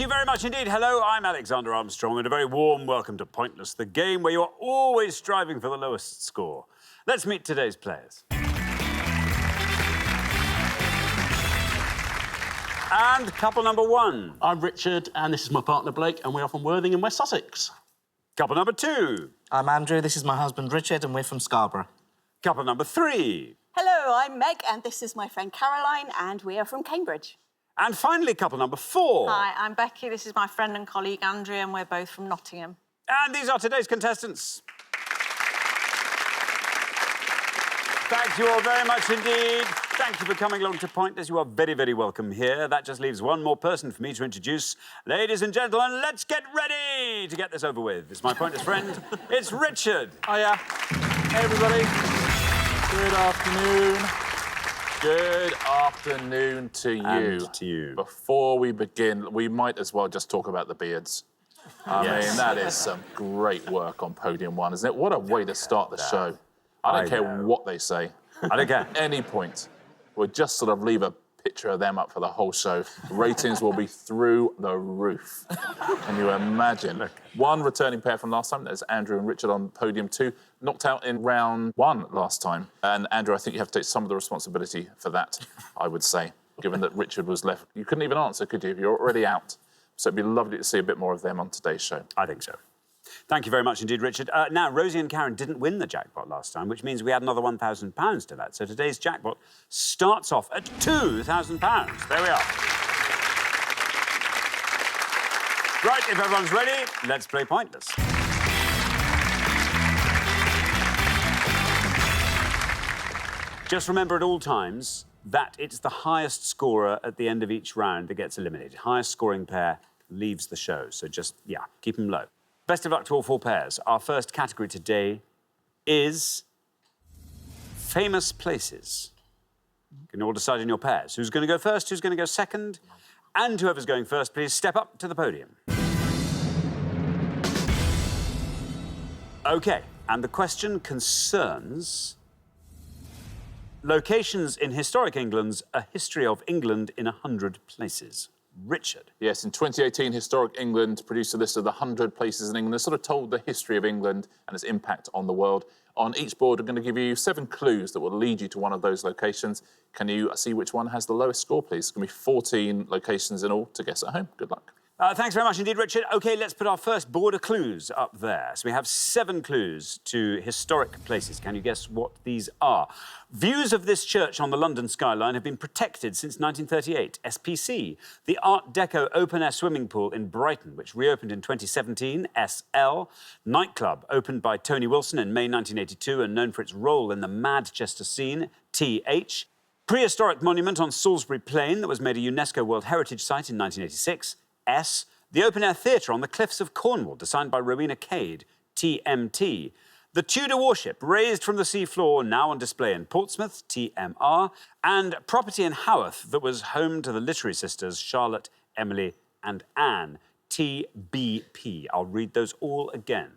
you very much indeed. Hello, I'm Alexander Armstrong, and a very warm welcome to Pointless, the game where you are always striving for the lowest score. Let's meet today's players. And couple number one. I'm Richard, and this is my partner Blake, and we're from Worthing in West Sussex. Couple number two. I'm Andrew, this is my husband Richard, and we're from Scarborough. Couple number three. Hello, I'm Meg, and this is my friend Caroline, and we are from Cambridge. And finally, couple number four. Hi, I'm Becky. This is my friend and colleague Andrea, and we're both from Nottingham. And these are today's contestants. Thank you all very much indeed. Thank you for coming along to Pointless. You are very, very welcome here. That just leaves one more person for me to introduce. Ladies and gentlemen, let's get ready to get this over with. It's my Pointless friend. It's Richard. Hiya. Hey, everybody. Good afternoon. Good afternoon to you. And to you. Before we begin, we might as well just talk about the beards. I mean, that is some great work on Podium 1, isn't it? What a way to start the show. I don't care what they say. I don't care. Any point. We'll just sort of leave a picture of them up for the whole show. Ratings will be through the roof. Can you imagine? Look. One returning pair from last time, there's Andrew and Richard on Podium 2, knocked out in round 1 last time. And Andrew, I think you have to take some of the responsibility for that, I would say, given that Richard was left. You couldn't even answer, could you? You're already out. So it'd be lovely to see a bit more of them on today's show. I think so. Thank you very much indeed, Richard. Now, Rosie and Karen didn't win the jackpot last time, which means we add another £1,000 to that. So today's jackpot starts off at £2,000. There we are. Right, if everyone's ready, let's play Pointless. Just remember at all times that it's the highest scorer at the end of each round that gets eliminated. Highest scoring pair leaves the show. So just, yeah, keep them low. Best of luck to all four pairs. Our first category today is famous places. You can all decide in your pairs. Who's going to go first, who's going to go second? And whoever's going first, please step up to the podium. OK, and the question concerns locations in historic England's A History of England in 100 Places. Richard. Yes, in 2018, Historic England produced a list of the 100 places in England that sort of told the history of England and its impact on the world. On each board, we're going to give you 7 clues that will lead you to one of those locations. Can you see which one has the lowest score, please? It's going to be 14 locations in all to guess at home. Good luck. Thanks very much indeed, Richard. OK, let's put our first board of clues up there. So we have 7 clues to historic places. Can you guess what these are? Views of this church on the London skyline have been protected since 1938. SPC. The Art Deco open-air swimming pool in Brighton, which reopened in 2017. SL. Nightclub, opened by Tony Wilson in May 1982 and known for its role in the Manchester scene. TH. Prehistoric monument on Salisbury Plain that was made a UNESCO World Heritage Site in 1986. S. The open-air theatre on the cliffs of Cornwall, designed by Rowena Cade, TMT. The Tudor warship, raised from the seafloor, now on display in Portsmouth, TMR. And property in Haworth that was home to the literary sisters Charlotte, Emily and Anne, TBP. I'll read those all again.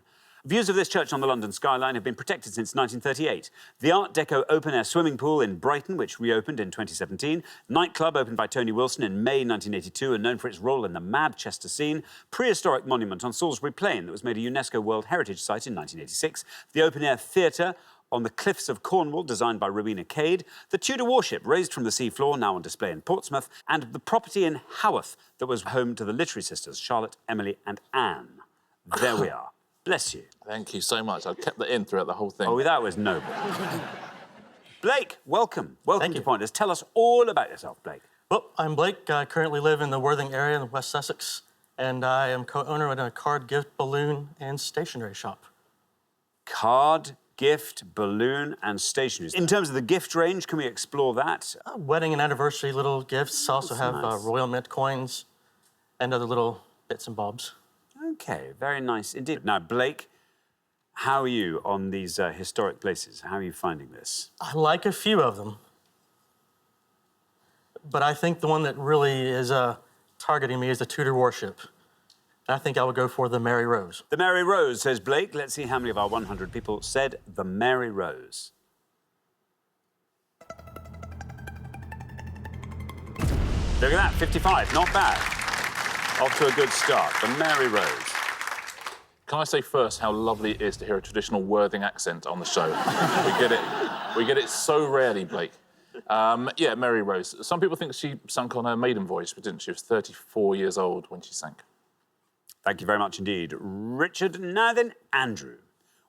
Views of this church on the London skyline have been protected since 1938. The Art Deco open-air swimming pool in Brighton, which reopened in 2017. Nightclub, opened by Tony Wilson in May 1982 and known for its role in the Manchester scene. Prehistoric monument on Salisbury Plain that was made a UNESCO World Heritage Site in 1986. The open-air theatre on the cliffs of Cornwall, designed by Rowena Cade. The Tudor warship, raised from the seafloor, now on display in Portsmouth. And the property in Haworth that was home to the literary sisters Charlotte, Emily and Anne. There we are. Bless you. Thank you so much. I kept that in throughout the whole thing. Oh, that was noble. Blake, welcome. Welcome to Pointless. Tell us all about yourself, Blake. Well, I'm Blake. I currently live in the Worthing area in West Sussex, and I am co-owner of a card, gift, balloon and stationery shop. Card, gift, balloon and stationery. In terms of the gift range, can we explore that? Wedding and anniversary little gifts. Also have nice. Royal Mint coins and other little bits and bobs. OK, very nice indeed. Now, Blake, how are you on these historic places? How are you finding this? I like a few of them. But I think the one that really is targeting me is the Tudor warship. And I think I would go for the Mary Rose. The Mary Rose, says Blake. Let's see how many of our 100 people said the Mary Rose. Look at that, 55, not bad. Off to a good start. The Mary Rose. Can I say first how lovely it is to hear a traditional Worthing accent on the show? We get it so rarely, Blake. Yeah, Mary Rose. Some people think she sunk on her maiden voyage, but didn't. She was 34 years old when she sank. Thank you very much indeed, Richard. Now then, Andrew.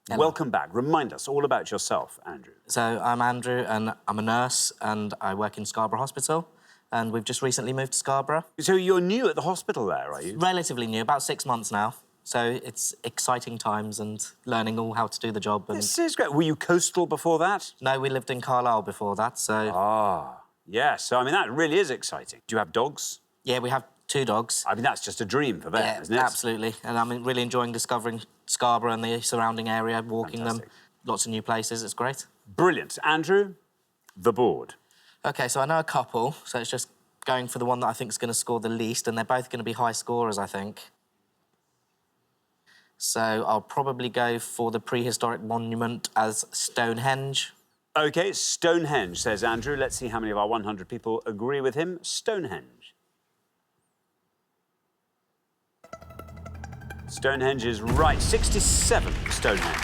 Hello. Welcome back. Remind us all about yourself, Andrew. So I'm Andrew, and I'm a nurse, and I work in Scarborough Hospital, and we've just recently moved to Scarborough. So you're new at the hospital there, are you? Relatively new, about 6 months now. So it's exciting times and learning all how to do the job. And This is great. Were you coastal before that? no, we lived in Carlisle before that, so Ah, yes. So, I mean, that really is exciting. Do you have dogs? yeah, we have 2 dogs. I mean, that's just a dream for them, Yeah, isn't it? absolutely. And I'm really enjoying discovering Scarborough and the surrounding area, walking Fantastic. them. Lots of new places, it's great. Brilliant. Andrew, the board. OK, so I know a couple, so it's just going for the one that I think is going to score the least, and they're both going to be high scorers, I think. So I'll probably go for the prehistoric monument as Stonehenge. OK, Stonehenge, says Andrew. Let's see how many of our 100 people agree with him. Stonehenge. Stonehenge is right. 67, Stonehenge.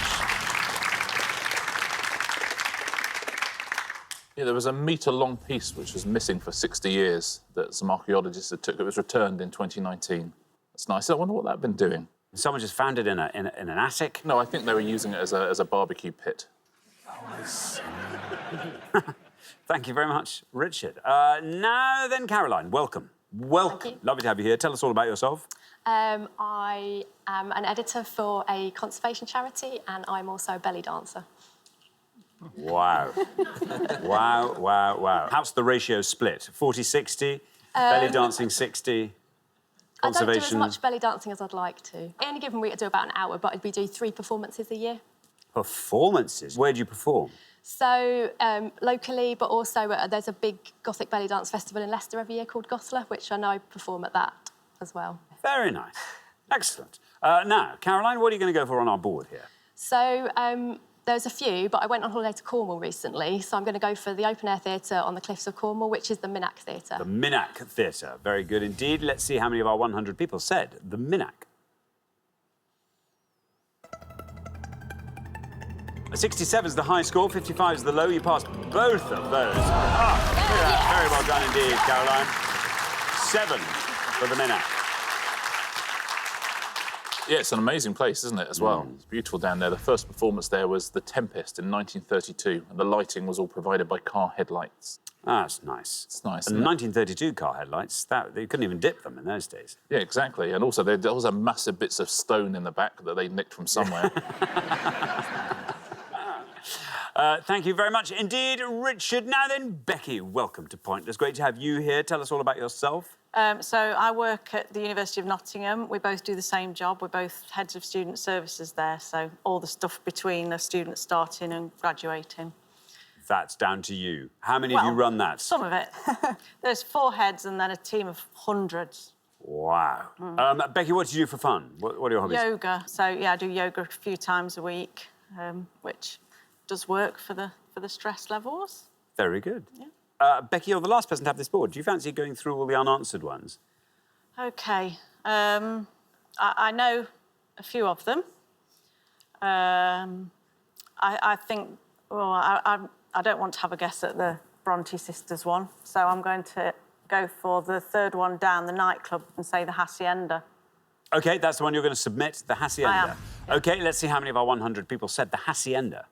Yeah, there was a metre-long piece which was missing for 60 years that some archaeologists had took. It was returned in 2019. That's nice. I wonder what that had been doing. Someone just found it in an attic. No, I think they were using it as a barbecue pit. Thank you very much, Richard. Now then, Caroline, welcome. Welcome. Lovely to have you here. Tell us all about yourself. I am an editor for a conservation charity, and I'm also a belly dancer. Wow. Wow, wow, wow. How's the ratio split? 40-60? Belly dancing 60? I don't do as Conservation? much belly dancing as I'd like to. Any given week I do about an hour, but we do 3 performances a year. Performances? Where do you perform? So, locally, but also there's a big Gothic belly dance festival in Leicester every year called Goslar, which I know I perform at that as well. Very nice. Excellent. Now, Caroline, what are you going to go for on our board here? So, there's a few, but I went on holiday to Cornwall recently, so I'm going to go for the open-air theatre on the cliffs of Cornwall, which is the Minack Theatre. The Minack Theatre. Very good indeed. Let's see how many of our 100 people said the Minack. 67 is the high score, 55 is the low. You passed both of those. Ah, look at that. Very well done indeed, Caroline. 7 for the Minack. Yeah, it's an amazing place, isn't it, as well? It's beautiful down there. The first performance there was The Tempest in 1932, and the lighting was all provided by car headlights. Ah, that's nice. It's nice, And isn't it? 1932 car headlights, you couldn't even dip them in those days. Yeah, exactly. And also, there was massive bits of stone in the back that they nicked from somewhere. Thank you very much indeed, Richard. Now then, Becky, welcome to Pointless. Great to have you here. Tell us all about yourself. So I work at the University of Nottingham. We both do the same job. We're both heads of student services there, so all the stuff between a student starting and graduating. That's down to you. How many of you run that? Some of it. There's 4 heads and then a team of hundreds. Wow. Becky, what do you do for fun? What are your hobbies? Yoga. So, yeah, I do yoga a few times a week, which does work for the stress levels. Very good. Yeah. Becky, you're the last person to have this board. Do you fancy going through all the unanswered ones? OK. I know a few of them. I think... Well, I don't want to have a guess at the Bronte sisters one, so I'm going to go for the third one down, the nightclub, and say the Hacienda. OK, that's the one you're going to submit, the Hacienda. I am, yeah. OK, let's see how many of our 100 people said the Hacienda.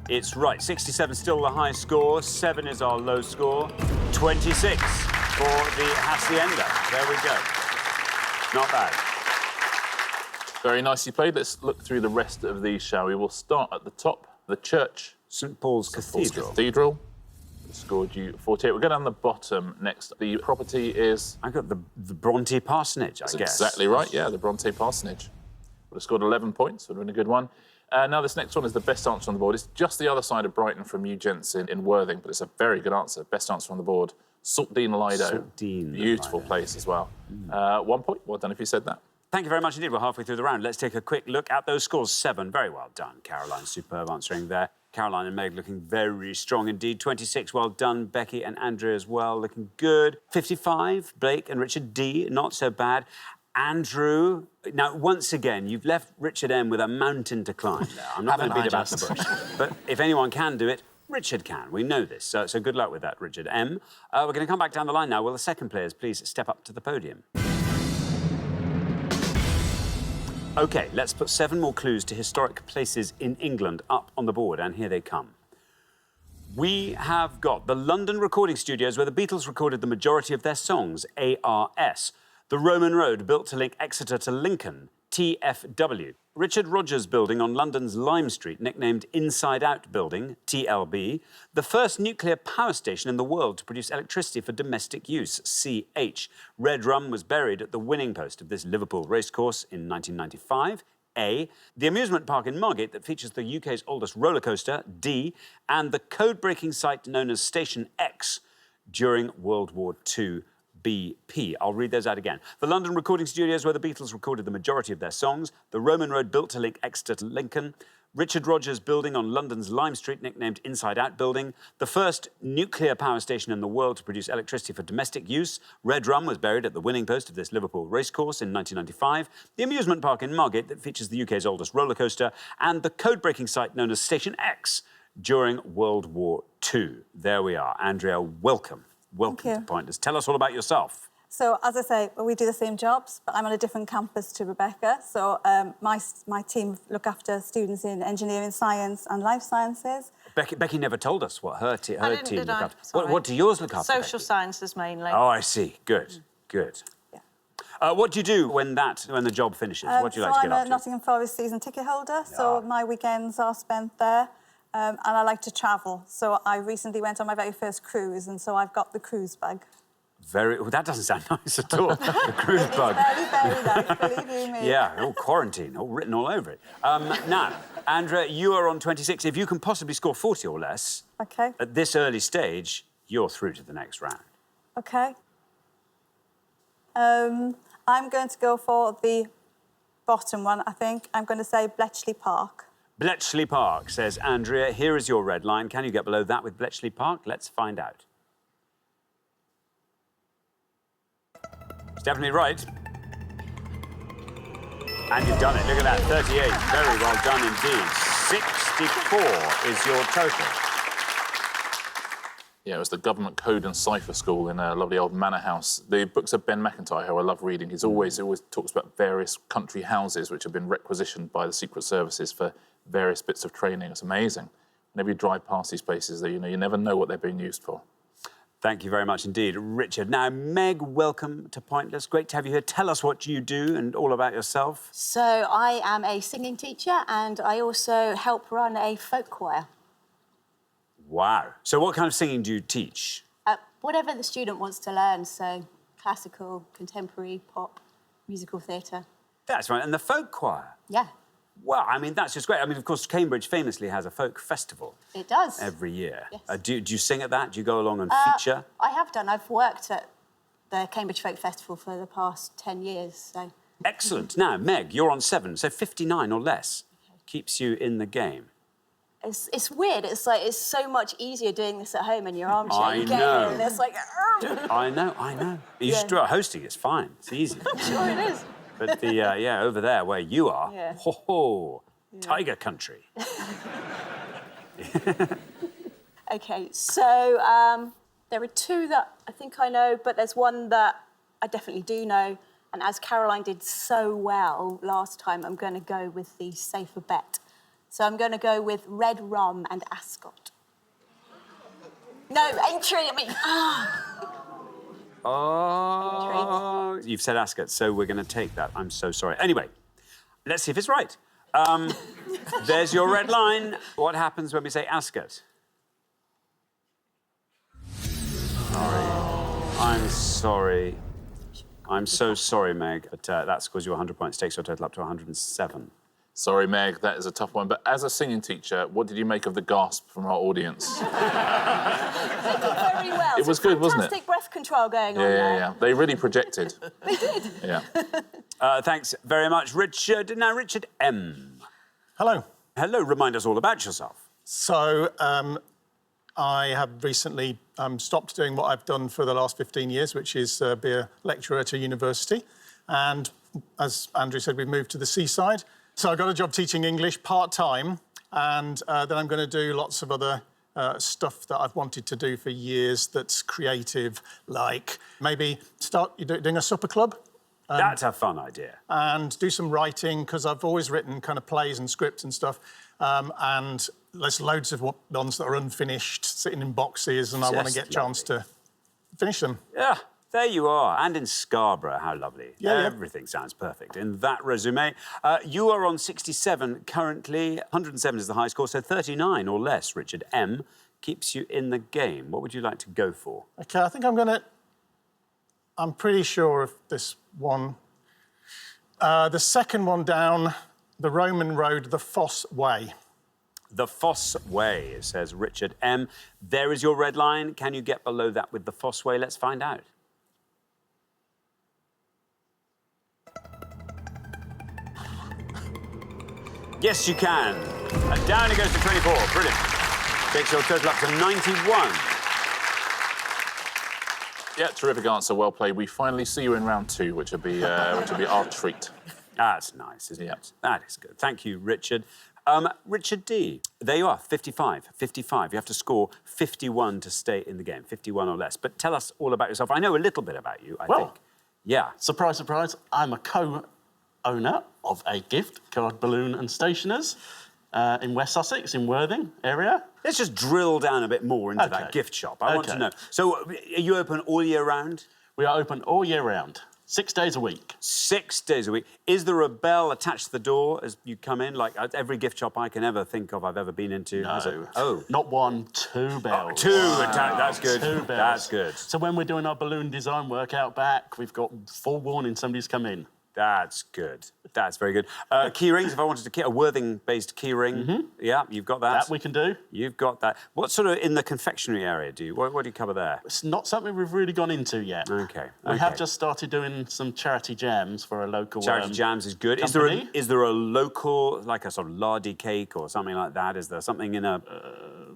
It's right. 67 still the high score. 7 is our low score. 26 for the Hacienda. There we go. Not bad. Very nicely played. Let's look through the rest of these, shall we? We'll start at the top. The church. St Paul's Cathedral. Cathedral. Scored you 48. We'll go down the bottom next. The property is... I got the Bronte Parsonage, I That's guess. exactly right, yeah, the Bronte Parsonage. Would have scored 11 points, would have been a good one. Now, this next one is the best answer on the board. It's just the other side of Brighton from you gents in Worthing, but it's a very good answer. Best answer on the board. Saltdean Lido. Saltdean Beautiful Lido. place as well. 1 point. Well done if you said that. Thank you very much indeed. We're halfway through the round. Let's take a quick look at those scores. 7. Very well done, Caroline. Superb answering there. Caroline and Meg looking very strong indeed. 26, well done. Becky and Andrea as well, looking good. 55, Blake and Richard D, not so bad. Andrew, now, once again, you've left Richard M with a mountain to climb there. I'm not going to beat about the bush. But if anyone can do it, Richard can. We know this. So good luck with that, Richard M. We're going to come back down the line now. Will the second players please step up to the podium? OK, let's put 7 more clues to historic places in England up on the board, and here they come. We have got the London recording studios where the Beatles recorded the majority of their songs, ARS. The Roman Road built to link Exeter to Lincoln, TFW. Richard Rogers Building on London's Lime Street, nicknamed Inside Out Building, TLB. The first nuclear power station in the world to produce electricity for domestic use, CH. Red Rum was buried at the winning post of this Liverpool racecourse in 1995. A. The amusement park in Margate that features the UK's oldest roller coaster, D. And the code-breaking site known as Station X during World War II. BP. I'll read those out again. The London recording studios where the Beatles recorded the majority of their songs. The Roman Road built to link Exeter to Lincoln. Richard Rogers Building on London's Lime Street, nicknamed Inside Out Building. The first nuclear power station in the world to produce electricity for domestic use. Red Rum was buried at the winning post of this Liverpool racecourse in 1995. The amusement park in Margate that features the UK's oldest roller coaster. And the code-breaking site known as Station X during World War II. There we are. Andrea, welcome. Welcome to Pointless. Tell us all about yourself. So, as I say, we do the same jobs, but I'm on a different campus to Rebecca. So my team look after students in engineering, science and life sciences. Becky never told us what her team look after. Sorry. What do yours look after, Social Becky? sciences mainly. Oh, I see. Good, good. Yeah. What do you do when the job finishes? What do you like to get up I'm to? a Nottingham Forest season ticket holder, so my weekends are spent there. And I like to travel. So I recently went on my very first cruise, and so I've got the cruise bag. Well, that doesn't sound nice at all. The cruise bug. Very, very nice, believe you me. Yeah, all quarantine, all written all over it. Now, Andrea, you are on 26. If you can possibly score 40 or less, OK. at this early stage, you're through to the next round. OK. I'm going to go for the bottom one, I think. I'm going to say Bletchley Park. Bletchley Park, says Andrea. Here is your red line. Can you get below that with Bletchley Park? Let's find out. It's definitely right. And you've done it. Look at that, 38. Very well done indeed. 64 is your total. Yeah, it was the Government Code and Cipher School in a lovely old manor house. The books of Ben McIntyre, who I love reading, he always talks about various country houses which have been requisitioned by the Secret Services for various bits of training. It's amazing. Whenever you drive past these places, you never know what they're being used for. Thank you very much indeed, Richard. Now, Meg, welcome to Pointless. Great to have you here. Tell us what you do and all about yourself. So I am a singing teacher and I also help run a folk choir. Wow. So what kind of singing do you teach? Whatever the student wants to learn, so classical, contemporary, pop, musical theatre. That's right. And the folk choir? Yeah. Well, I mean, that's just great. I mean, of course, Cambridge famously has a folk festival. It does. Every year. Yes. Do you sing at that? Do you go along and feature? I have done. I've worked at the Cambridge Folk Festival for the past 10 years, so... Excellent. Now, Meg, you're on 7, so 59 or less keeps you in the game. It's weird. It's like it's so much easier doing this at home in your armchair. I You get know. in and it's like... I know. You should do it hosting. It's fine. It's easy. Sure it is. But over there where you are, tiger country. OK, so there are 2 that I think I know, but there's one that I definitely do know. And as Caroline did so well last time, I'm going to go with the safer bet. So I'm going to go with Red Rum and Ascot. No, Aintree, I mean... Oh, you've said Ascot, so we're going to take that. I'm so sorry. Anyway, let's see if it's right. There's your red line. What happens when we say Ascot? I'm sorry. I'm so sorry, Meg, but that scores you 100 points, takes your total up to 107. Sorry, Meg, that is a tough one. But as a singing teacher, what did you make of the gasp from our audience? They did very well. It was good, wasn't it? Fantastic breath control going on there. Yeah. They really projected. They did. Yeah. Thanks very much, Richard. Now, Richard M. Hello. Hello, remind us all about yourself. So I have recently stopped doing what I've done for the last 15 years, which is be a lecturer at a university. And as Andrew said, we've moved to the seaside. So I got a job teaching English part-time, and then I'm going to do lots of other stuff that I've wanted to do for years that's creative, like maybe start doing a supper club. That's a fun idea. And do some writing, because I've always written kind of plays and scripts and stuff. And there's loads of ones that are unfinished, sitting in boxes, and I want to get a chance to finish them. Yeah, there you are. And in Scarborough, how lovely. Yeah, Everything sounds perfect in that resume. You are on 67 currently. 107 is the high score, so 39 or less, Richard M, keeps you in the game. What would you like to go for? OK, I think I'm pretty sure of this one. The second one down, the Roman road, the Fosse Way. The Fosse Way, it says Richard M. There is your red line. Can you get below that with the Fosse Way? Let's find out. Yes, you can. And down it goes to 24. Brilliant. Takes your total up to 91. Yeah, terrific answer. Well played. We finally see you in round 2, which will be our treat. That's nice, isn't it? That is good. Thank you, Richard. Richard D, there you are, 55. 55. You have to score 51 to stay in the game, 51 or less. But tell us all about yourself. I know a little bit about you, I think. Yeah. Surprise, surprise, I'm a co-owner of a gift card, balloon and stationers in West Sussex, in Worthing area. Let's just drill down a bit more into that gift shop. I want to know. So, are you open all year round? We are open all year round, 6 days a week. 6 days a week. Is there a bell attached to the door as you come in? Like every gift shop I can ever think of I've ever been into. No. Oh. Not one, 2 bells. Oh, 2 that's good. 2 bells. That's good. So when we're doing our balloon design work out back, we've got full warning somebody's come in. That's good. That's very good. Key rings, if I wanted a Worthing-based key ring, yeah, you've got that. That we can do. You've got that. What sort of, in the confectionery area, what do you cover there? It's not something we've really gone into yet. OK. We have just started doing some charity jams for a local Charity jams is good. Is there a local, like a sort of lardy cake or something like that? Is there something in a...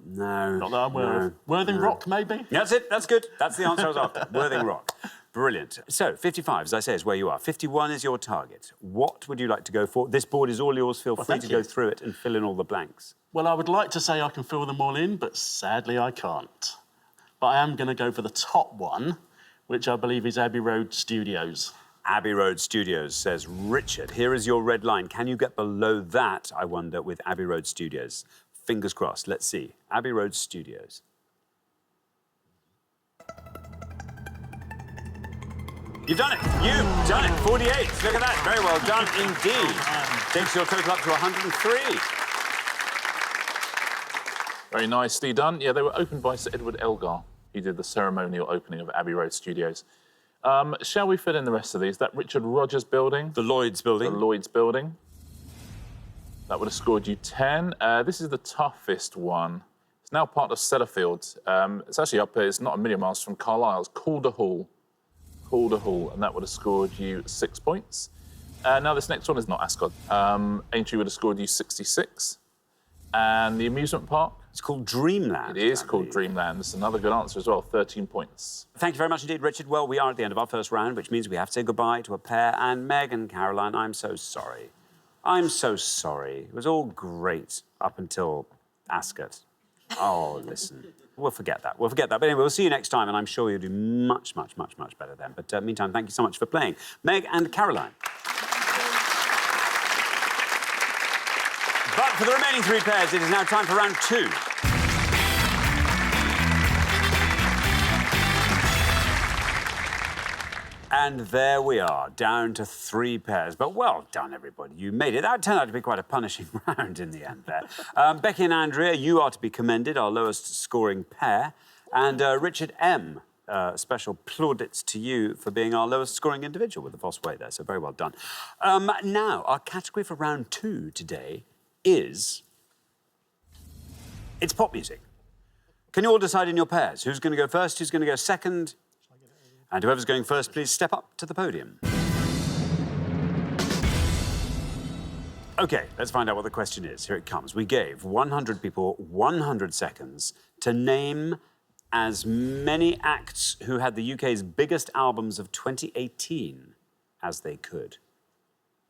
no. Not that I'm aware of. Worthing Rock, maybe? That's it. That's good. That's the answer I was after. Worthing Rock. Brilliant. So, 55, as I say, is where you are. 51 is your target. What would you like to go for? This board is all yours. Feel free to go through it and fill in all the blanks. Well, I would like to say I can fill them all in, but sadly I can't. But I am going to go for the top one, which I believe is Abbey Road Studios. Abbey Road Studios, says Richard. Here is your red line. Can you get below that, I wonder, with Abbey Road Studios? Fingers crossed. Let's see. Abbey Road Studios. You've done it. You've done it. 48. Look at that. Very well done indeed. Takes your total up to 103. Very nicely done. Yeah, they were opened by Sir Edward Elgar. He did the ceremonial opening of Abbey Road Studios. Shall we fill in the rest of these? That Richard Rogers building. The Lloyd's building. The Lloyd's building. That would have scored you 10. This is the toughest one. It's now part of Sellafield. It's actually up here. It's not a million miles from Carlisle. It's Calder Hall. Calder Hall, and that would have scored you 6 points. Now, this next one is not Ascot. Aintree would have scored you 66. And the amusement park? It's called Dreamland. It is called Dreamland. It's another good answer as well, 13 points. Thank you very much indeed, Richard. Well, we are at the end of our first round, which means we have to say goodbye to a pair. And Meg and Caroline, I'm so sorry. I'm so sorry. It was all great up until Ascot. Oh, listen. We'll forget that. We'll forget that. But anyway, we'll see you next time, and I'm sure you'll do much, much, much, much better then. But meantime, thank you so much for playing. Meg and Caroline. But for the remaining 3 pairs, it is now time for round 2. And there we are, down to 3 pairs. But well done, everybody. You made it. That turned out to be quite a punishing round in the end there. Becky and Andrea, you are to be commended, our lowest scoring pair. And Richard M, special plaudits to you for being our lowest scoring individual with the Fosse Way there. So very well done. Now, our category for round 2 today is... it's pop music. Can you all decide in your pairs who's going to go first, who's going to go second? And whoever's going first, please step up to the podium. OK, let's find out what the question is. Here it comes. We gave 100 people 100 seconds to name as many acts who had the UK's biggest albums of 2018 as they could.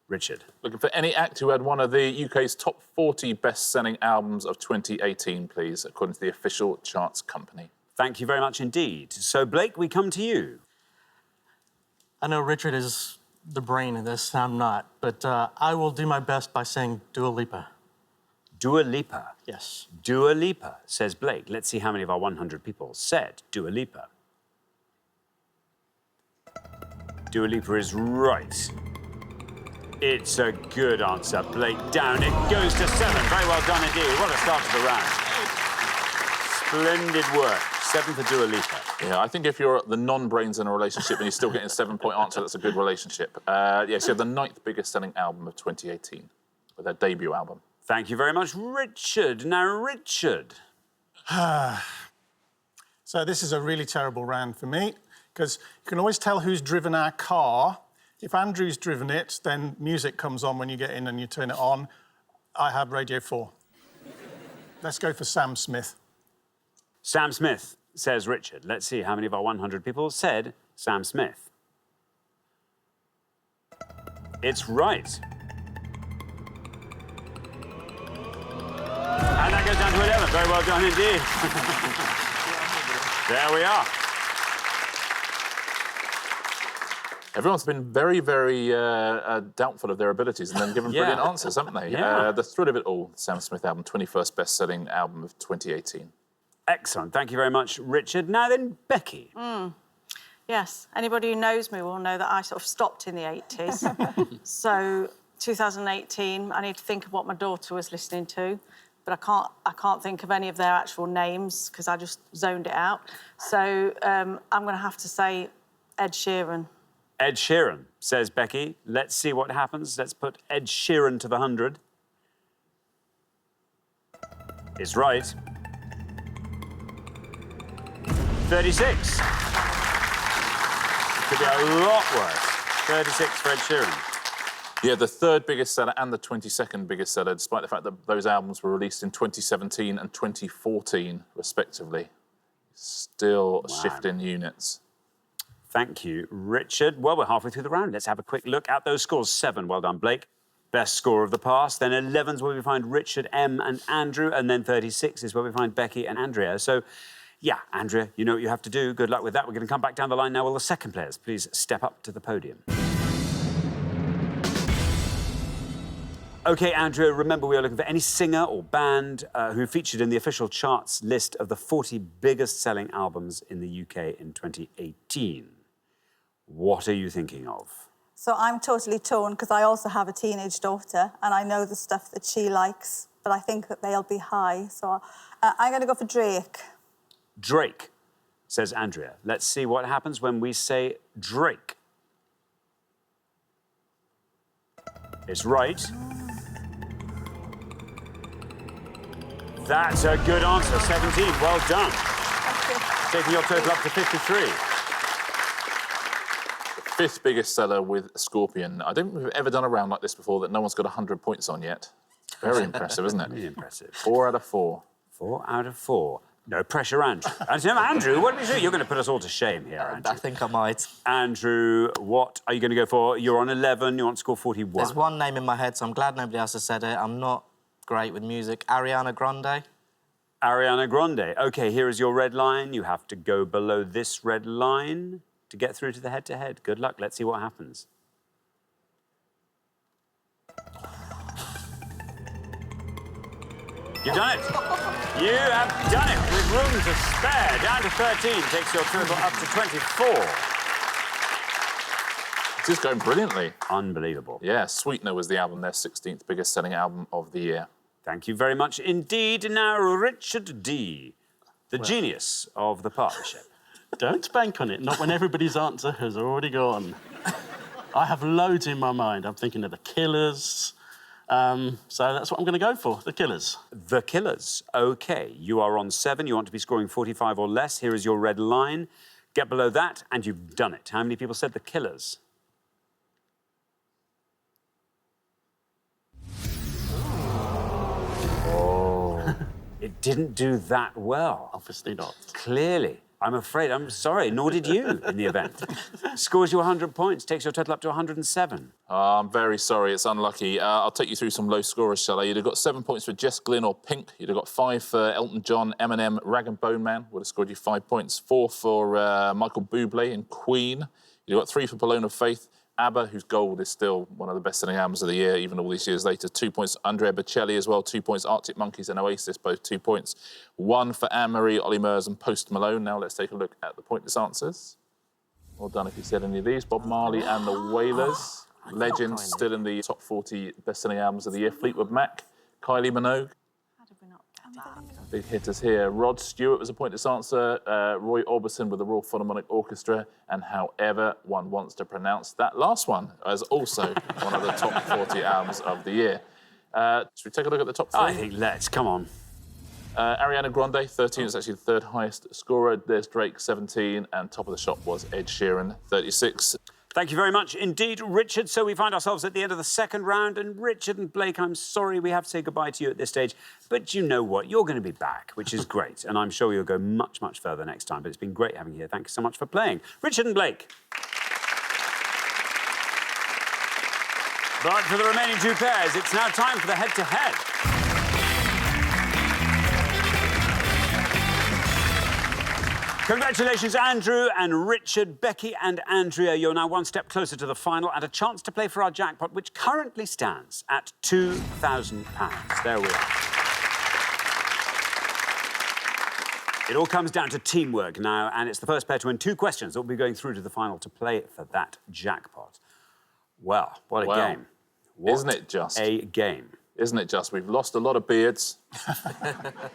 Richard. Looking for any act who had one of the UK's top 40 best-selling albums of 2018, please, according to the official charts company. Thank you very much indeed. So, Blake, we come to you. I know Richard is the brain of this, and I'm not, but I will do my best by saying Dua Lipa. Dua Lipa. Yes. Dua Lipa, says Blake. Let's see how many of our 100 people said Dua Lipa. Dua Lipa is right. It's a good answer, Blake. Down it goes to 7. Very well done indeed. What a start to the round. Splendid work. 7 for Dua Lipa. Yeah, I think if you're the non-brains in a relationship and you're still getting a 7-point answer, that's a good relationship. Yes, you have the 9th biggest-selling album of 2018 with their debut album. Thank you very much, Richard. Now, Richard. So this is a really terrible round for me, because you can always tell who's driven our car. If Andrew's driven it, then music comes on when you get in and you turn it on. I have Radio 4. Let's go for Sam Smith. Sam Smith, says Richard. Let's see how many of our 100 people said Sam Smith. It's right. And that goes down to 11. Very well done indeed. There we are. Everyone's been very, very doubtful of their abilities and then given brilliant answers, haven't they? Yeah. The Thrill of It All, Sam Smith album, 21st best-selling album of 2018. Excellent. Thank you very much, Richard. Now then, Becky. Yes, anybody who knows me will know that I sort of stopped in the 80s. So 2018, I need to think of what my daughter was listening to, but I can't think of any of their actual names because I just zoned it out. So I'm going to have to say Ed Sheeran. Ed Sheeran, says Becky. Let's see what happens. Let's put Ed Sheeran to the 100. It's right. 36. Could be a lot worse. 36 for Ed Sheeran. Yeah, the 3rd biggest seller and the 22nd biggest seller, despite the fact that those albums were released in 2017 and 2014, respectively. Still shifting units. Thank you, Richard. Well, we're halfway through the round. Let's have a quick look at those scores. 7, well done, Blake. Best score of the past. Then 11's where we find Richard, M and Andrew. And then 36 is where we find Becky and Andrea. So, yeah, Andrea, you know what you have to do. Good luck with that. We're going to come back down the line now. Will the second players please step up to the podium? OK, Andrea, remember we are looking for any singer or band who featured in the official charts list of the 40 biggest-selling albums in the UK in 2018. What are you thinking of? So I'm totally torn because I also have a teenage daughter and I know the stuff that she likes, but I think that they'll be high. So I'm going to go for Drake. Drake, says Andrea. Let's see what happens when we say Drake. It's right. That's a good answer. 17. Well done. Taking your total up to 53. 5th biggest seller with Scorpion. I don't think we've ever done a round like this before that no one's got 100 points on yet. Very impressive, isn't it? Really impressive. 4 out of 4. 4 out of 4. No pressure, Andrew. Andrew, what do we do? You're going to put us all to shame here, Andrew. I think I might. Andrew, what are you going to go for? You're on 11. You want to score 41. There's one name in my head, so I'm glad nobody else has said it. I'm not great with music. Ariana Grande. Ariana Grande. OK, here is your red line. You have to go below this red line to get through to the head-to-head. Good luck. Let's see what happens. You've done it. You have done it with room to spare. Down to 13 takes your total up to 24. This is going brilliantly. Unbelievable. Yeah, Sweetener was the album, their 16th biggest selling album of the year. Thank you very much indeed. Now, Richard D., the genius of the partnership. Don't bank on it, not when everybody's answer has already gone. I have loads in my mind. I'm thinking of The Killers. So that's what I'm going to go for, The Killers. The Killers. OK, you are on 7. You want to be scoring 45 or less. Here is your red line. Get below that, and you've done it. How many people said The Killers? It didn't do that well. Obviously not. Clearly. I'm afraid, I'm sorry, nor did you in the event. Scores you 100 points, takes your total up to 107. I'm very sorry, it's unlucky. I'll take you through some low scorers, shall I? You'd have got 7 points for Jess Glynn or Pink. You'd have got 5 for Elton John, Eminem, Rag and Bone Man would have scored you 5 points. 4 for Michael Bublé and Queen. You'd have got 3 for Palone of Faith. ABBA, whose Gold is still one of the best-selling albums of the year, even all these years later. 2 points. Andrea Bocelli as well, 2 points. Arctic Monkeys and Oasis, both 2 points. 1 for Anne-Marie, Ollie Murs and Post Malone. Now let's take a look at the pointless answers. Well done if you said any of these. Bob Marley and the Wailers. Legends, still in the top 40 best-selling albums of the year. Fleetwood Mac, Kylie Minogue. How did we not get that? Big hitters here. Rod Stewart was a pointless answer. Roy Orbison with the Royal Philharmonic Orchestra. And however one wants to pronounce that last one as also one of the top 40 albums of the year. Should we take a look at the top 3? I think let's, come on. Ariana Grande, 13, is actually the 3rd highest scorer. There's Drake, 17, and top of the shop was Ed Sheeran, 36. Thank you very much indeed, Richard. So we find ourselves at the end of the second round, and Richard and Blake, I'm sorry we have to say goodbye to you at this stage, but you know what? You're going to be back, which is great, and I'm sure you'll go much, much further next time, but it's been great having you here. Thank you so much for playing. Richard and Blake. But for the remaining 2 pairs, it's now time for the head-to-head. Congratulations, Andrew and Richard. Becky and Andrea, you're now 1 step closer to the final and a chance to play for our jackpot, which currently stands at £2,000. There we are. It all comes down to teamwork now, and it's the first pair to win 2 questions that will be going through to the final to play for that jackpot. Well, what a game. What Isn't it just? A game. Isn't it just? We've lost a lot of beards.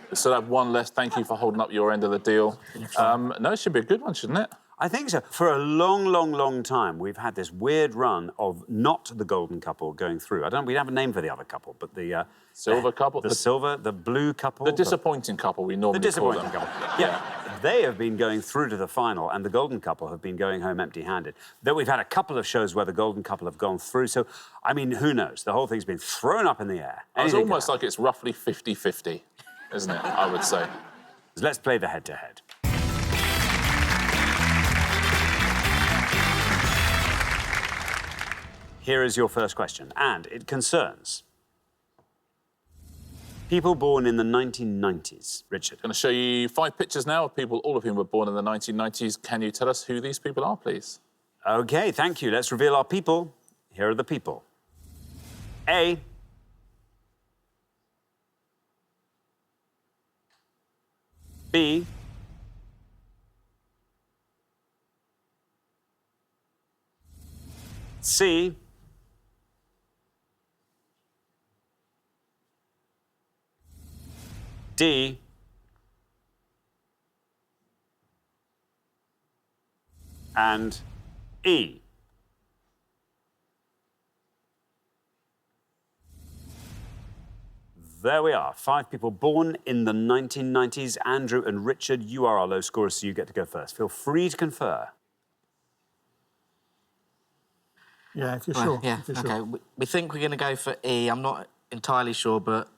We still have 1 left. Thank you for holding up your end of the deal. No, it should be a good one, shouldn't it? I think so. For a long, long, long time, we've had this weird run of not the golden couple going through. We have a name for the other couple, but the... silver couple? The blue couple. The disappointing couple, we normally call them. Couple. Yeah. They have been going through to the final, and the golden couple have been going home empty-handed. Then we've had a couple of shows where the golden couple have gone through, so, I mean, who knows? The whole thing's been thrown up in the air. It's almost like it's roughly 50-50, isn't it, I would say. Let's play the head-to-head. Here is your first question, and it concerns people born in the 1990s. Richard. I'm going to show you 5 pictures now of people, all of whom were born in the 1990s. Can you tell us who these people are, please? OK, thank you. Let's reveal our people. Here are the people. A. B. C. D. And E. There we are. 5 people born in the 1990s. Andrew and Richard, you are our low scorers, so you get to go first. Feel free to confer. Yeah, if you're sure. Yeah, if you're OK. sure. We think we're going to go for E. I'm not entirely sure, but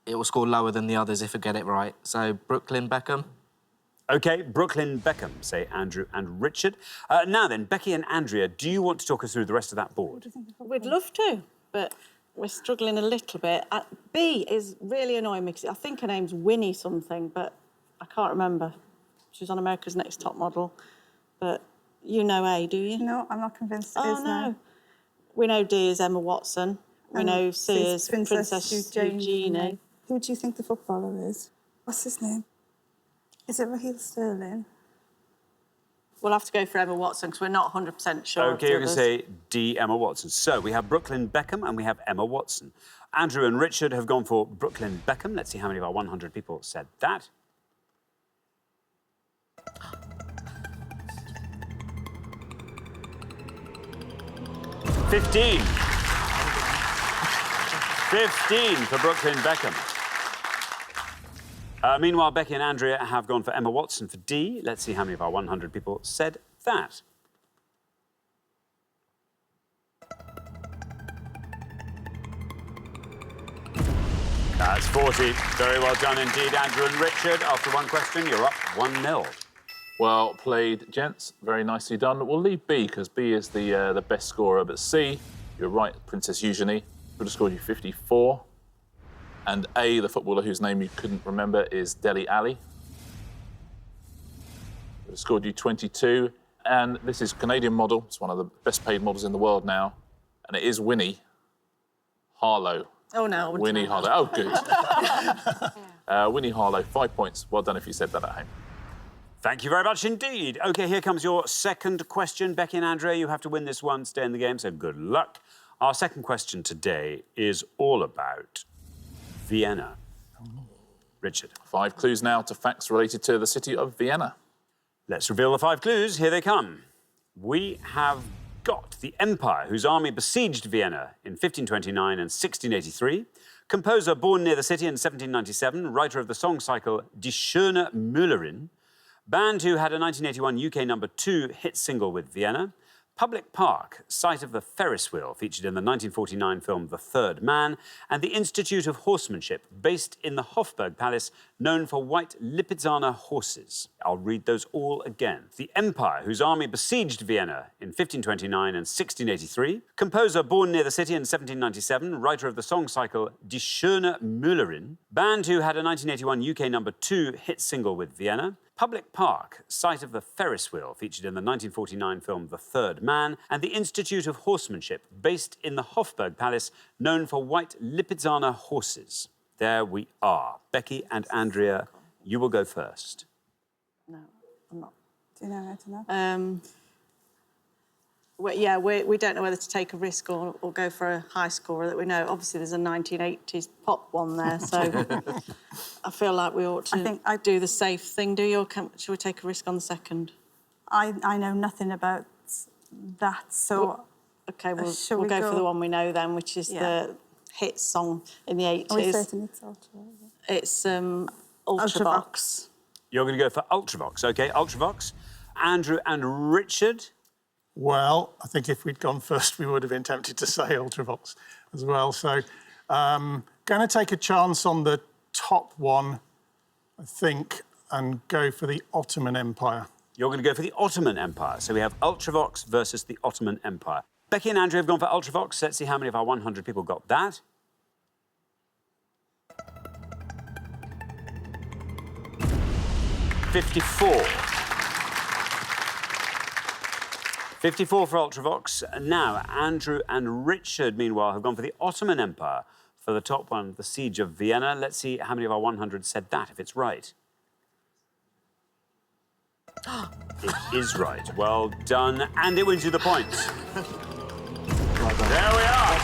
it will score lower than the others if I get it right. So, Brooklyn Beckham. OK, Brooklyn Beckham, say Andrew and Richard. Now then, Becky and Andrea, do you want to talk us through the rest of that board? We'd love to, but we're struggling a little bit. B is really annoying me because I think her name's Winnie something, but I can't remember. She's on America's Next Top Model. But you know A, do you? No, I'm not convinced it Oh, is now. no. We know D is Emma Watson. We know C is Princess Eugenie. Who do you think the footballer is? What's his name? Is it Raheem Sterling? We'll have to go for Emma Watson because we're not 100% sure. OK, you're going to say D, Emma Watson. So we have Brooklyn Beckham and we have Emma Watson. Andrew and Richard have gone for Brooklyn Beckham. Let's see how many of our 100 people said that. $15 for Brooklyn Beckham. Meanwhile, Becky and Andrea have gone for Emma Watson for D. Let's see how many of our 100 people said that. That's 40. Very well done indeed, Andrew and Richard. After one question, you're up 1-0. Well played, gents. Very nicely done. We'll leave B, because B is the best scorer, but C, you're right, Princess Eugenie, would have scored you 54. And A, the footballer whose name you couldn't remember, is Dele Alli. Would have scored you 22. And this is Canadian model. It's one of the best paid models in the world now. And it is Winnie Harlow. Oh, no. I wouldn't Winnie know. Harlow. Oh, good. Winnie Harlow, 5 points. Well done if you said that at home. Thank you very much indeed. OK, here comes your second question. Becky and Andrea, you have to win this one, stay in the game, so good luck. Our second question today is all about Vienna. Richard. 5 clues now to facts related to the city of Vienna. Let's reveal the 5 clues. Here they come. We have got the empire whose army besieged Vienna in 1529 and 1683, composer born near the city in 1797, writer of the song cycle Die Schöne Müllerin, band who had a 1981 UK #2 hit single with Vienna, public park, site of the Ferris wheel featured in the 1949 film The Third Man, and the Institute of Horsemanship, based in the Hofburg Palace, known for white Lipizzaner horses. I'll read those all again. The empire whose army besieged Vienna in 1529 and 1683, composer born near the city in 1797, writer of the song cycle Die Schöne Müllerin, band who had a 1981 UK #2 hit single with Vienna, public park, site of the Ferris wheel featured in the 1949 film The Third Man, and the Institute of Horsemanship, based in the Hofburg Palace, known for white Lipizzaner horses. There we are. Becky and Andrea, you will go first. No, I'm not. Do you know how to know? We don't know whether to take a risk or go for a high scorer that we know. Obviously, there's a 1980s pop one there, so I feel like we ought to do the safe thing. Should we take a risk on the second? I know nothing about that, so... OK, we'll go for the one we know then, which is the hit song in the 80s. Are we certain it's Ultravox? It's Ultravox. You're going to go for Ultravox, OK? Ultravox. Andrew and Richard? Well, I think if we'd gone first, we would have been tempted to say Ultravox as well. So, going to take a chance on the top one, I think, and go for the Ottoman Empire. You're going to go for the Ottoman Empire. So we have Ultravox versus the Ottoman Empire. Becky and Andrew have gone for Ultravox. Let's see how many of our 100 people got that. $54 for Ultravox. Now, Andrew and Richard, meanwhile, have gone for the Ottoman Empire for the top one, the Siege of Vienna. Let's see how many of our 100 said that, if it's right. It is right. Well done. And it wins you the points. There we are.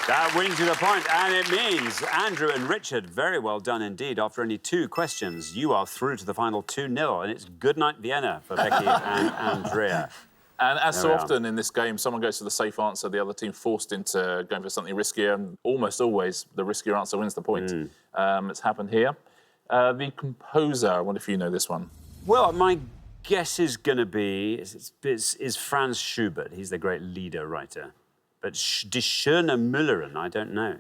That wins you the point, and it means Andrew and Richard, very well done indeed. After only 2 questions, you are through to the final 2-0, and it's good night Vienna for Becky and Andrea. And as so often in this game, someone goes for the safe answer, the other team forced into going for something riskier, and almost always the riskier answer wins the point. It's happened here. The composer, I wonder if you know this one. Well, my guess is going to be is Franz Schubert. He's the great leader writer. But Die Schöne Müllerin, I don't know.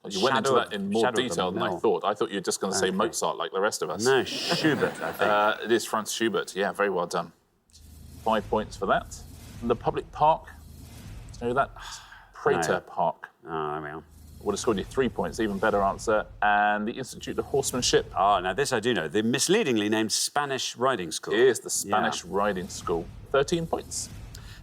Well, you went into that in more detail than I thought. I thought you were just going to say Mozart like the rest of us. No, Schubert, I think. It is Franz Schubert. Yeah, very well done. 5 points for that. And the public park, do you know that? Prater Park. Oh, there we are. Would have scored you 3 points, even better answer. And the Institute of Horsemanship. Ah, now this I do know. The misleadingly named Spanish Riding School. It is the Spanish Riding School. 13 points.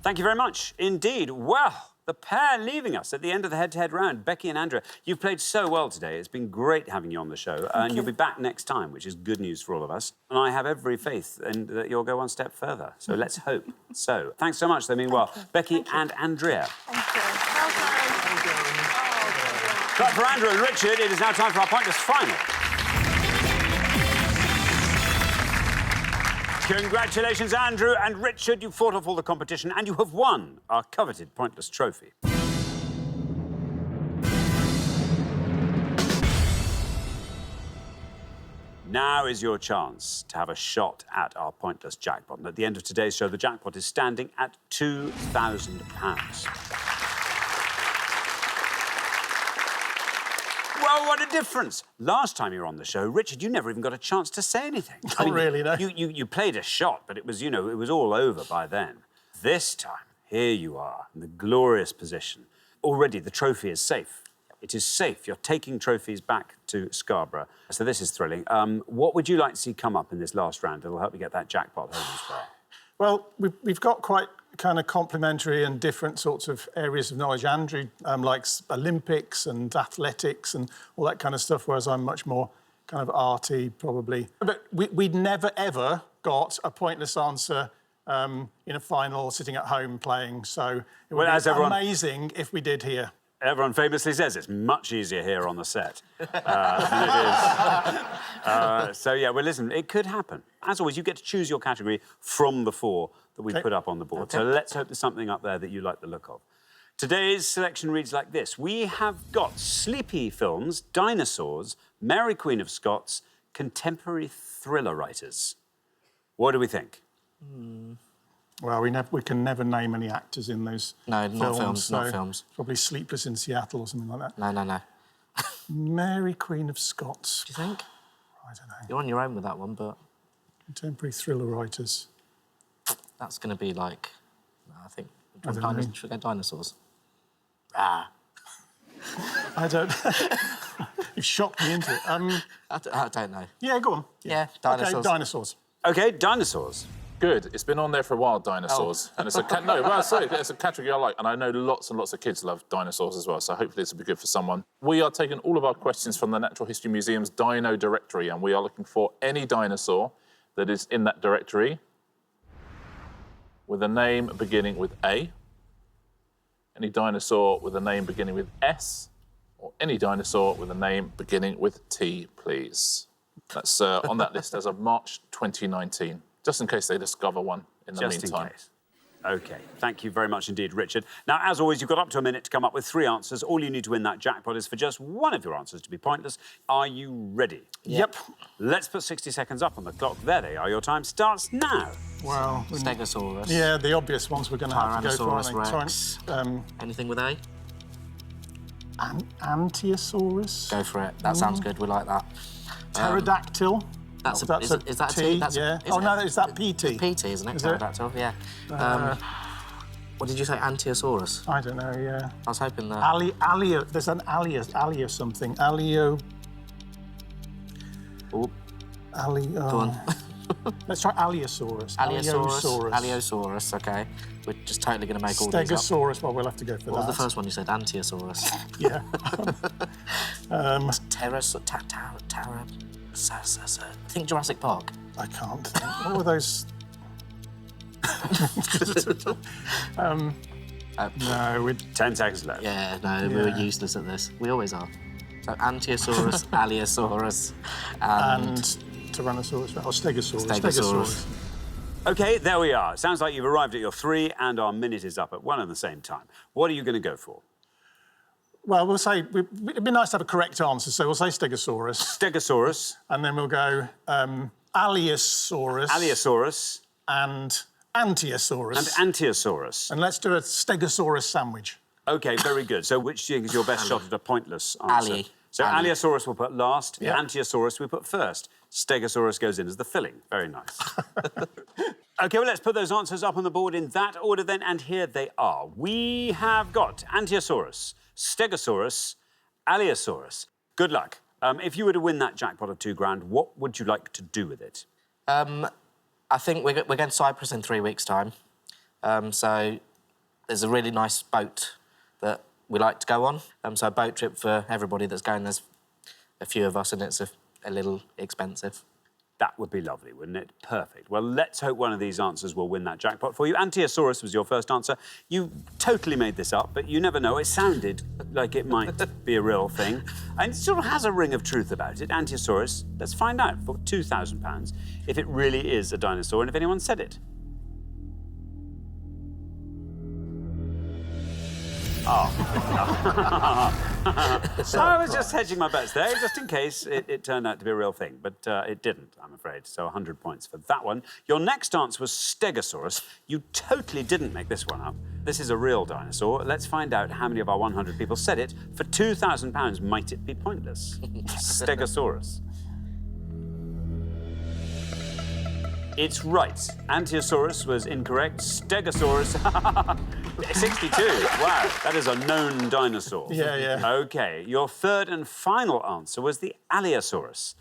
Thank you very much indeed. Well, the pair leaving us at the end of the head-to-head round, Becky and Andrea, you've played so well today. It's been great having you on the show. And you'll be back next time, which is good news for all of us. And I have every faith in that you'll go one step further. So let's hope. So, thanks so much. They mean well. Becky and Andrea. Thank you. But for Andrew and Richard, it is now time for our Pointless Final. Congratulations, Andrew and Richard. You fought off all the competition and you have won our coveted Pointless trophy. Now is your chance to have a shot at our Pointless jackpot. And at the end of today's show, the jackpot is standing at £2,000. well, what a difference. Last time you were on the show, Richard, you never even got a chance to say anything. Oh, really, no? You played a shot, but it was, you know, it was all over by then. This time, here you are, in the glorious position. Already, the trophy is safe. It is safe. You're taking trophies back to Scarborough. So this is thrilling. What would you like to see come up in this last round that'll help you get that jackpot home as well? Well, we've got quite kind of complementary and different sorts of areas of knowledge. Andrew likes Olympics and athletics and all that kind of stuff, whereas I'm much more kind of arty, probably. But we'd never, ever got a pointless answer in a final sitting at home playing, so it would be amazing if we did here. Everyone famously says it's much easier here on the set than it is. So, yeah, well, listen, it could happen. As always, you get to choose your category from the 4 that we put up on the board. Okay. So let's hope there's something up there that you like the look of. Today's selection reads like this. We have got sleepy films, dinosaurs, Mary Queen of Scots, contemporary thriller writers. What do we think? Well, we can never name any actors in those No, films. not films, so not films. Probably Sleepless in Seattle or something like that. No. Mary Queen of Scots. Do you think? I don't know. You're on your own with that one, but... Contemporary thriller writers. That's going to be like... I think... Should we go dinosaurs? I don't... You've shocked me into it. I don't know. Yeah, go on. Yeah, dinosaurs. OK, dinosaurs. OK, dinosaurs. Good. It's been on there for a while, dinosaurs. And it's a it's a category I like, and I know lots and lots of kids love dinosaurs as well, so hopefully this will be good for someone. We are taking all of our questions from the Natural History Museum's Dino Directory, and we are looking for any dinosaur that is in that directory with a name beginning with A, any dinosaur with a name beginning with S, or any dinosaur with a name beginning with T, please. That's on that list as of March 2019. Just in case they discover one in the meantime. Just in case. OK, thank you very much indeed, Richard. Now, as always, you've got up to a minute to come up with 3 answers. All you need to win that jackpot is for just one of your answers to be pointless. Are you ready? Yep. Let's put 60 seconds up on the clock. There they are. Your time starts now. Well... Stegosaurus. Yeah, the obvious ones we're going to have to go for, aren't they? Rex. Anything with A? Ankylosaurus. Go for it. That sounds good. We like that. Pterodactyl. Is that a T? Yeah. No, is that PT? It's PT, isn't it? Pterodactyl, yeah. What did you say, Ankylosaurus? I don't know, yeah. I was hoping that... There's an Alio something. Alio... Oh. Alio... Go on. Let's try Allosaurus. Allosaurus, OK. We're just totally going to make all these up. Stegosaurus, well, we'll have to go for that. What was the first one you said? Antylosaurus. Yeah. Think Jurassic Park. I can't think. What were those? No, we'd... 10 seconds left. Yeah, no, we were useless at this. We always are. So Ankylosaurus, Allosaurus, and Tyrannosaurus, or Stegosaurus. Stegosaurus. OK, there we are. Sounds like you've arrived at your 3 and our minute is up at 1 at the same time. What are you going to go for? Well, we'll say... It'd be nice to have a correct answer, so we'll say Stegosaurus. Stegosaurus. And then we'll go Allosaurus. Allosaurus. And Antiosaurus. And Antiosaurus. And let's do a Stegosaurus sandwich. OK, very good. So which do you think is your best shot at a pointless answer? So Allosaurus we'll put last, Antiosaurus we put first. Stegosaurus goes in as the filling. Very nice. OK, well, let's put those answers up on the board in that order then, and here they are. We have got Antiosaurus, Stegosaurus, Allosaurus. Good luck. If you were to win that jackpot of £2,000, what would you like to do with it? I think we're going to Cyprus in 3 weeks' time. So there's a really nice boat that we like to go on. So a boat trip for everybody that's going. There's a few of us, and it's a little expensive. That would be lovely, wouldn't it? Perfect. Well, let's hope one of these answers will win that jackpot for you. Antiosaurus was your first answer. You totally made this up, but you never know. It sounded like it might be a real thing. And it sort of has a ring of truth about it. Antiosaurus, let's find out for £2,000 if it really is a dinosaur and if anyone said it. I was just hedging my bets there, just in case it turned out to be a real thing. But it didn't, I'm afraid. So 100 points for that one. Your next answer was Stegosaurus. You totally didn't make this one up. This is a real dinosaur. Let's find out how many of our 100 people said it. For £2,000, might it be pointless? Stegosaurus. It's right. Ankylosaurus was incorrect. Stegosaurus, 62. Wow, that is a known dinosaur. Yeah. OK, your third and final answer was the Allosaurus.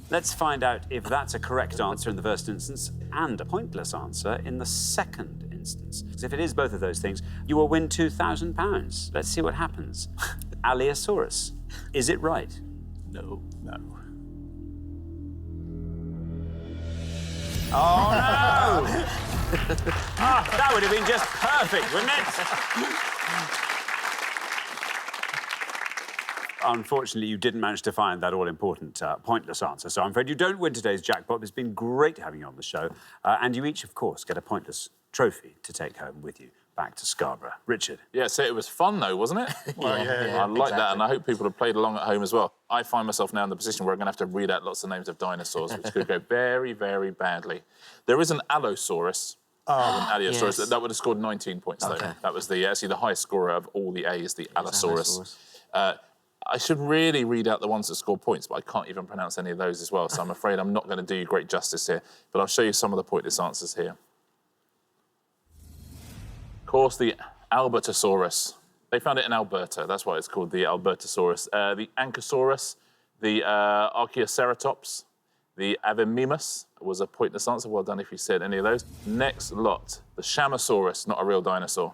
Let's find out if that's a correct answer in the first instance and a pointless answer in the second instance. Because if it is both of those things, you will win £2,000. Let's see what happens. Allosaurus, is it right? No. Oh, no! That would have been just perfect, wouldn't it? Unfortunately, you didn't manage to find that all-important pointless answer, so I'm afraid you don't win today's jackpot. It's been great having you on the show. And you each, of course, get a pointless trophy to take home with you back to Scarborough. Richard? Yeah, so it was fun, though, wasn't it? Well, yeah. I like that, and I hope people have played along at home as well. I find myself now in the position where I'm going to have to read out lots of names of dinosaurs, which could go very, very badly. There is an Allosaurus. An Allosaurus. Yes. That would have scored 19 points, though. Okay. That was actually the highest scorer of all the A's, the Allosaurus. I should really read out the ones that score points, but I can't even pronounce any of those as well, so I'm afraid I'm not going to do you great justice here. But I'll show you some of the pointless answers here. Of course, the Albertosaurus. They found it in Alberta. That's why it's called the Albertosaurus. The Ankylosaurus, the Archaeoceratops, the Avemimus was a pointless answer. Well done if you said any of those. Next lot, the Shamosaurus, not a real dinosaur.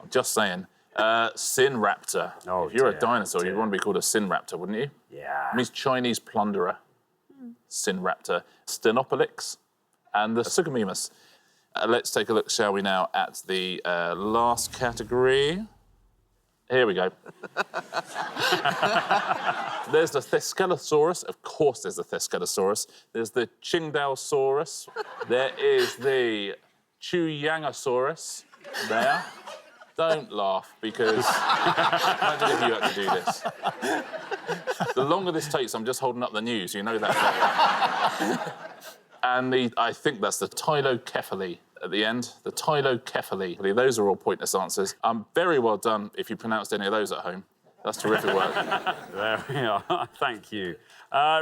I'm just saying. Sinraptor. Oh, if you're dear, a dinosaur, dear. you'd want to be called a Sinraptor, wouldn't you? Yeah. It means Chinese plunderer. Sinraptor. Stenopolix and the Suchomimus. Let's take a look, shall we now, at the last category. Here we go. There's the Thescelosaurus. Of course there's the Thescelosaurus. There's the Qingdaosaurus. There is the Chuyangosaurus. There. Don't laugh, because imagine if you had to do this. The longer this takes, I'm just holding up the news. You know that. And I think that's the Tylocephaly at the end. The Tylocephaly. Those are all pointless answers. Very well done if you pronounced any of those at home. That's terrific work. There we are. Thank you.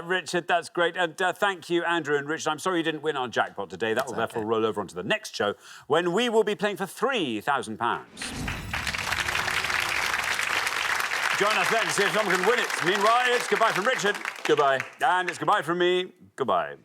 Richard, that's great. And thank you, Andrew and Richard. I'm sorry you didn't win our jackpot today. That will therefore roll over onto the next show, when we will be playing for £3,000. Join us then to see if someone can win it. Meanwhile, it's goodbye from Richard. Goodbye. And it's goodbye from me. Goodbye.